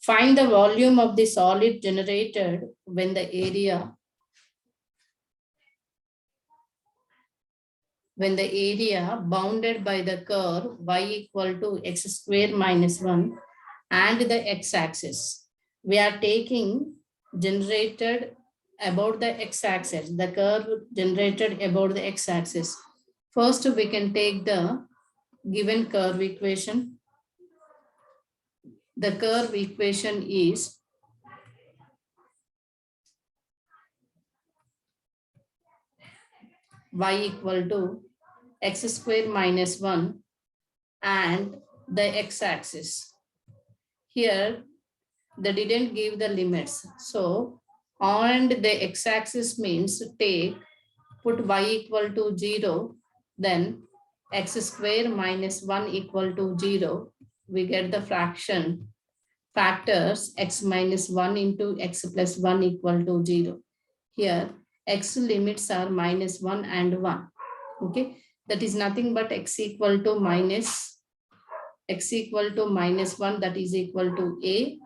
Find the volume of the solid generated when the area bounded by the curve y equal to x square minus 1 and the x-axis. We are taking generated about the x-axis, the curve generated about the x-axis. First, we can take the given curve equation. The curve equation is y equal to x square minus 1 and the x-axis. Here, they didn't give the limits. So, on the x-axis means put y equal to 0, then x square minus 1 equal to 0. We get the factors x minus 1 into x plus 1 equal to 0. Here, x limits are minus 1 and 1. Okay, that is nothing but x equal to minus 1, that is equal to a,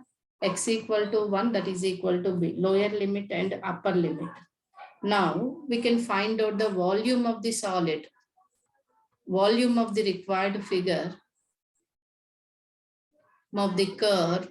x equal to 1, that is equal to b, lower limit and upper limit. Now we can find out the volume of the solid, volume of the required figure of the curve.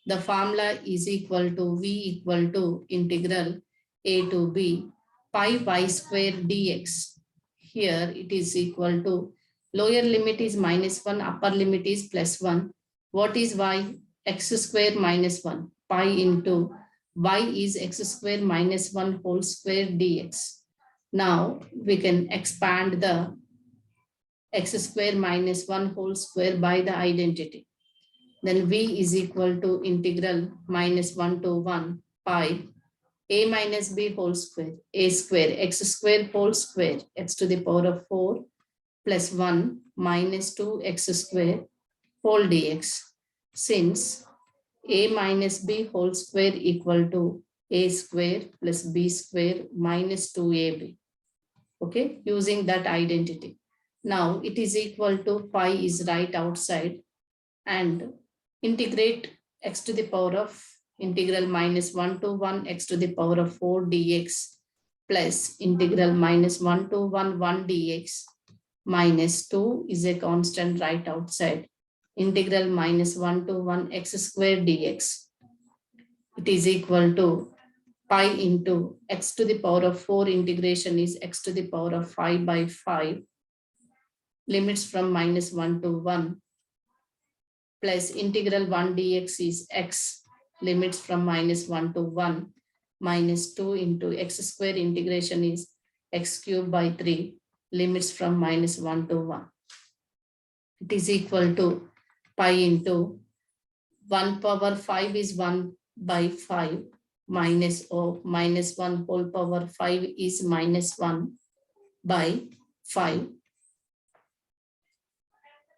The formula is equal to v equal to integral a to b pi y square dx. Here it is equal to lower limit is minus 1, upper limit is plus 1. What is y? X square minus 1. Pi into y is x square minus 1 whole square dx. Now we can expand the x square minus 1 whole square by the identity. Then v is equal to integral minus 1 to 1 pi a minus b whole square, a square, x square whole square, x to the power of 4 plus 1 minus 2x square whole dx. Since a minus b whole square equal to a square plus b square minus 2ab. Okay, using that identity. Now it is equal to pi is right outside and integrate x to the power of integral minus 1 to 1 x to the power of 4 dx plus integral minus 1 to 1 dx minus 2 is a constant right outside, integral minus 1 to 1 x square dx. It is equal to pi into x to the power of 4 integration is x to the power of 5 by 5, limits from minus 1 to 1, plus integral 1 dx is x, limits from minus 1 to 1, minus 2 into x square integration is x cubed by 3, limits from minus 1 to 1. It is equal to pi into 1 power 5 is 1 by 5 minus of minus 1 whole power 5 is minus 1 by 5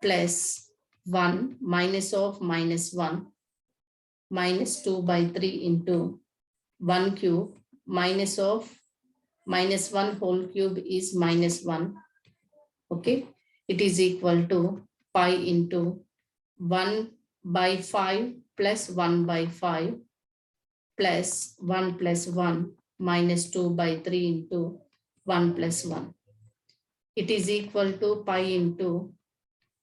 plus 1 minus of minus 1 minus 2 by 3 into 1 cube minus of minus 1 whole cube is minus 1. Okay, it is equal to pi into 1 by 5 plus 1 by 5 plus 1 plus 1 minus 2 by 3 into 1 plus 1. It is equal to pi into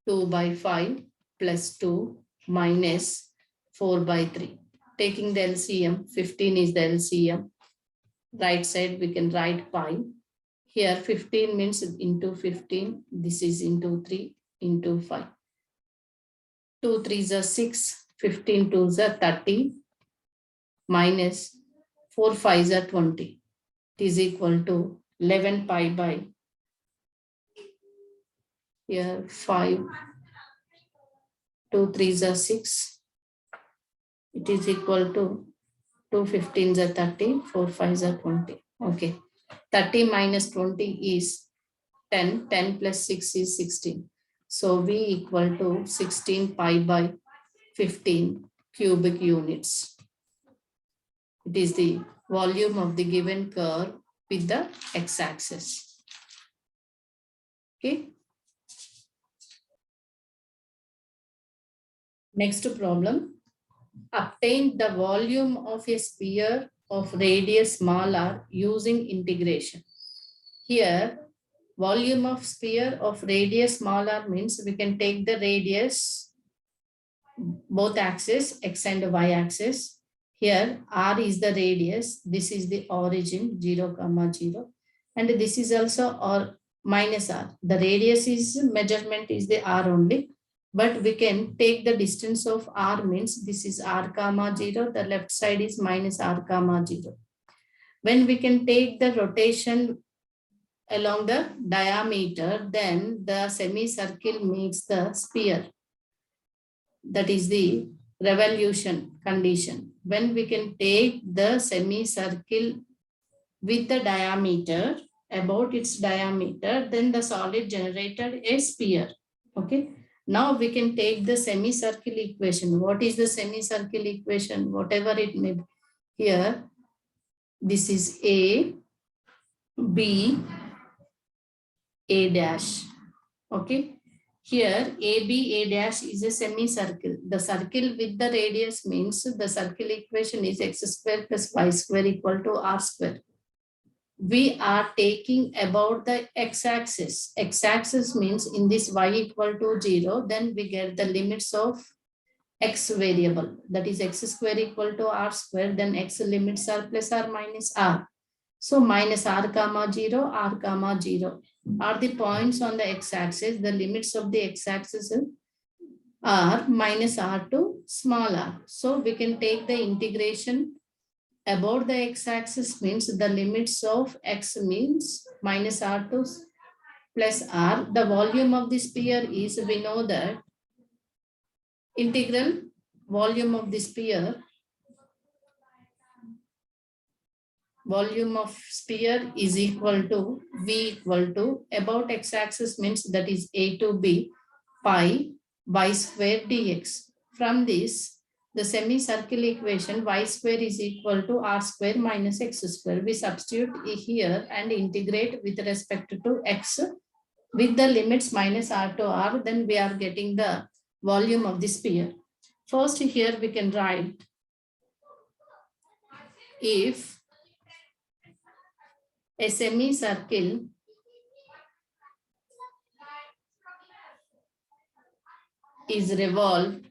2 by 5 plus 2 minus 4 by 3. Taking the LCM, 15 is the LCM. Right side we can write pi. Here 15 means into 15. This is into 3 into 5. 2 3s are 6. 15 2s are 30. Minus 4 5s are 20. It is equal to 11 pi by here 5. 2 3s are 6. It is equal to 2 15s are 30, 4 5s are 20. Okay. 30 minus 20 is 10. 10 plus 6 is 16. So V equal to 16 pi by 15 cubic units. It is the volume of the given curve with the x-axis. Okay. Next problem. obtain the volume of a sphere of radius small r using integration. Here, volume of sphere of radius small r means we can take the radius, both axes, x and y axis. Here, r is the radius. This is the origin, 0, 0. And this is also or minus r. The radius is measurement is the r only. But we can take the distance of r means this is r, 0. The left side is minus r, 0. When we can take the rotation along the diameter, then the semicircle meets the sphere. That is the revolution condition. When we can take the semicircle with the diameter, about its diameter, then the solid generated a sphere. Okay. Now we can take the semicircle equation. What is the semicircle equation? Whatever it may be. Here, this is A, B, A dash. Okay. Here, AB, A dash is a semicircle. The circle with the radius means the circle equation is x square plus y square equal to r square. We are taking about the x-axis. X-axis means in this y equal to 0, then we get the limits of x variable. That is x square equal to r square, then x limits are plus or minus r. So minus r, 0, r, 0 are the points on the x-axis. The limits of the x-axis are minus r to small r. So we can take the integration about the x-axis means the limits of x means minus r to plus r. The volume of the sphere is, we know that integral volume of the sphere, volume of sphere is equal to V equal to about x-axis means that is A to B pi y square dx. From this, the semicircle equation y square is equal to r square minus x square. We substitute here and integrate with respect to x with the limits minus r to r, then we are getting the volume of the sphere. First here we can write, if a semicircle is revolved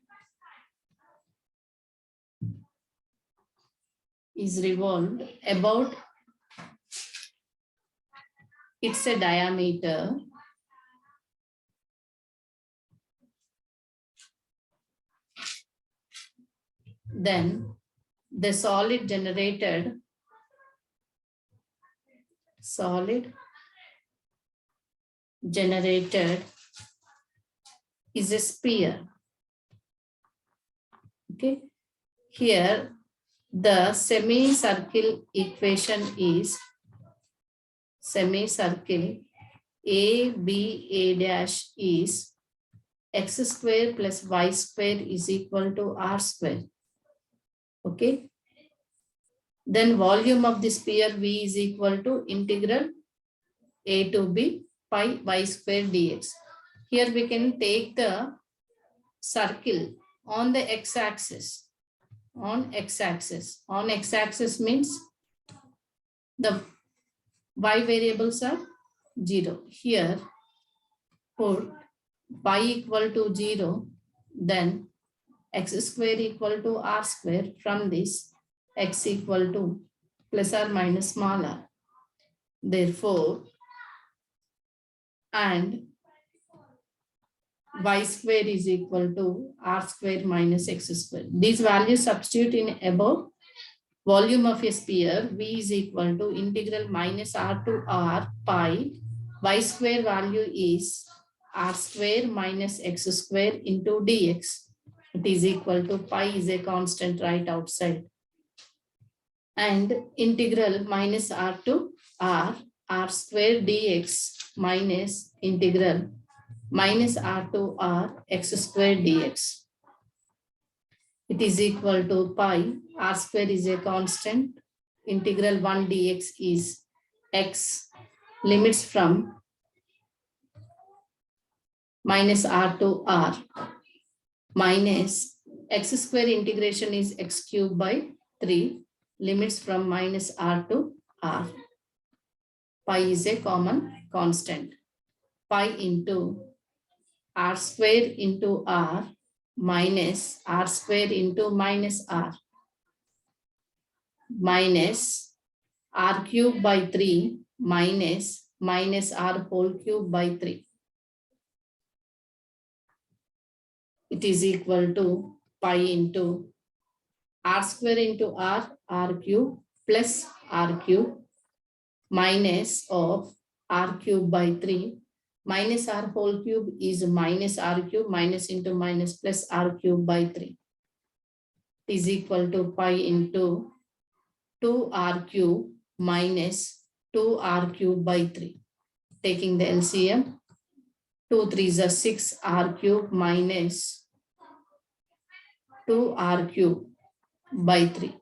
about its a diameter, then the solid generated is a sphere. Okay. Here the semicircle equation is semicircle A, B, A dash is x square plus y square is equal to r square. Okay. Then volume of the sphere V is equal to integral A to B pi y square dx. Here we can take the circle on the x-axis. On x-axis means the y variables are 0. Here put y equal to 0, then x square equal to r square. From this, x equal to plus or minus small r. Therefore, and y square is equal to r square minus x square. These values substitute in above. Volume of a sphere V is equal to integral minus r to r pi. Y square value is r square minus x square into dx. It is equal to pi is a constant right outside. And integral minus r to r square dx minus integral minus r to r x square dx. It is equal to pi, r square is a constant, integral 1 dx is x, limits from minus r to r minus x square integration is x cube by 3, limits from minus r to r. Pi is a common constant. Pi into r square into r minus r square into minus r minus r cube by 3 minus r whole cube by 3. It is equal to pi into r square into r cube plus r cube minus of r cube by 3 minus r whole cube is minus r cube minus into minus plus r cube by 3 is equal to pi into 2r cube minus 2r cube by 3. Taking the LCM, 2 3s are 6r cube minus 2r cube by 3.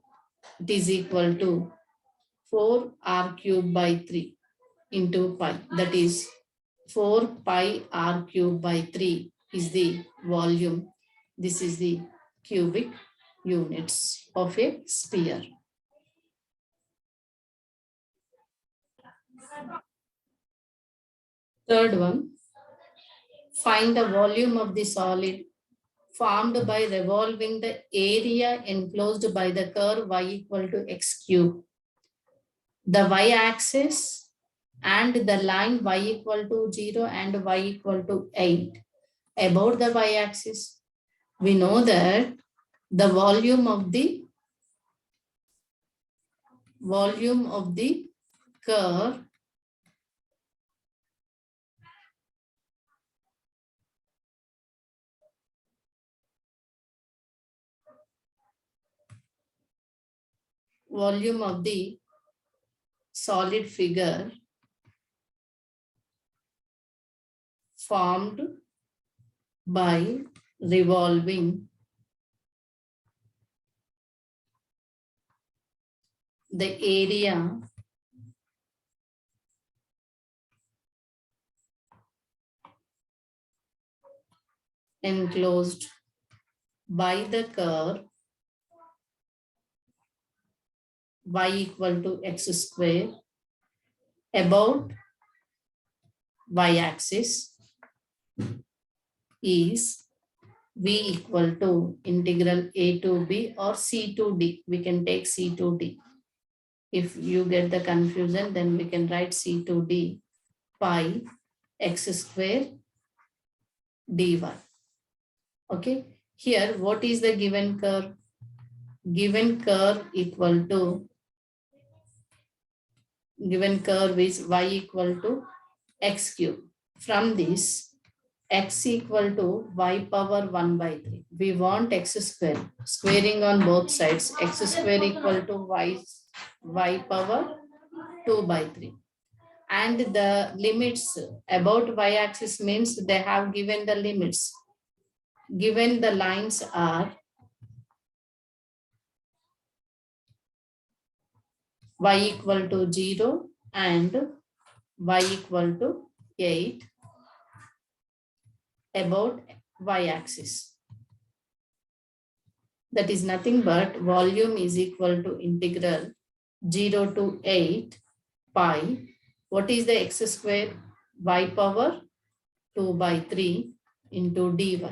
It is equal to 4r cube by 3 into pi. That is 4 pi r cube by 3 is the volume. This is the cubic units of a sphere. Third one, find the volume of the solid formed by revolving the area enclosed by the curve y equal to x cube. The y-axis and the line y equal to 0 and y equal to 8. About the y-axis, we know that the volume of the curve volume of the solid figure formed by revolving the area enclosed by the curve y equal to x square about y-axis is v equal to integral a to b or c to d. We can take c to d. If you get the confusion, then we can write c to d pi x square dy. Okay, here what is the given curve? Given curve equal to, given curve is y equal to x cube. From this, x equal to y power 1 by 3. We want x square, squaring on both sides, x square equal to y power 2 by 3. And the limits about y-axis means they have given the limits. Given the lines are y equal to 0 and y equal to 8 about y-axis. That is nothing but volume is equal to integral 0 to 8 pi. What is the x square? Y power 2 by 3 into dy.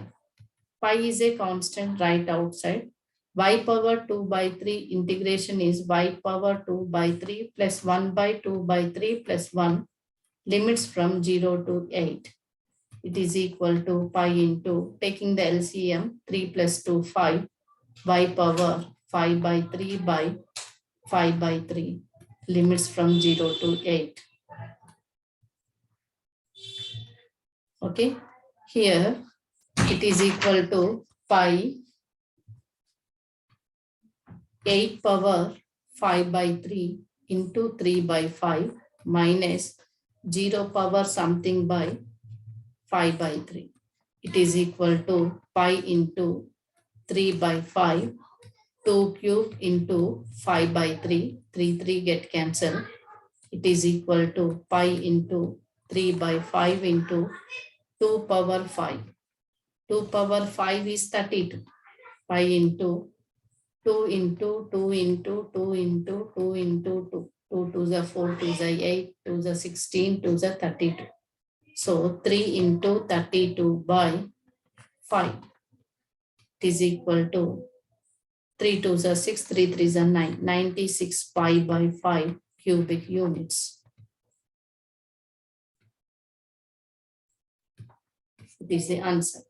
Pi is a constant right outside. Y power 2 by 3 integration is y power 2 by 3 plus 1 by 2 by 3 plus 1, limits from 0 to 8. It is equal to pi into, taking the LCM, 3 plus 2, 5, y power 5 by 3 by 5 by 3, limits from 0 to 8. Okay, here it is equal to pi 8 power 5 by 3 into 3 by 5 minus 0 power something by 5 by 3. It is equal to pi into 3 by 5, 2 cube into 5 by 3, 3 get cancelled. It is equal to pi into 3 by 5 into 2 power 5. 2 power 5 is 32. pi into 2 into 2 into 2 into 2 into 2. 2 to the 4 to the 8 to the 16 to the 32. So 3 into 32 by 5. It is equal to 3 to the 6, 3 3 the 9. 96 pi by 5 cubic units. It is the answer.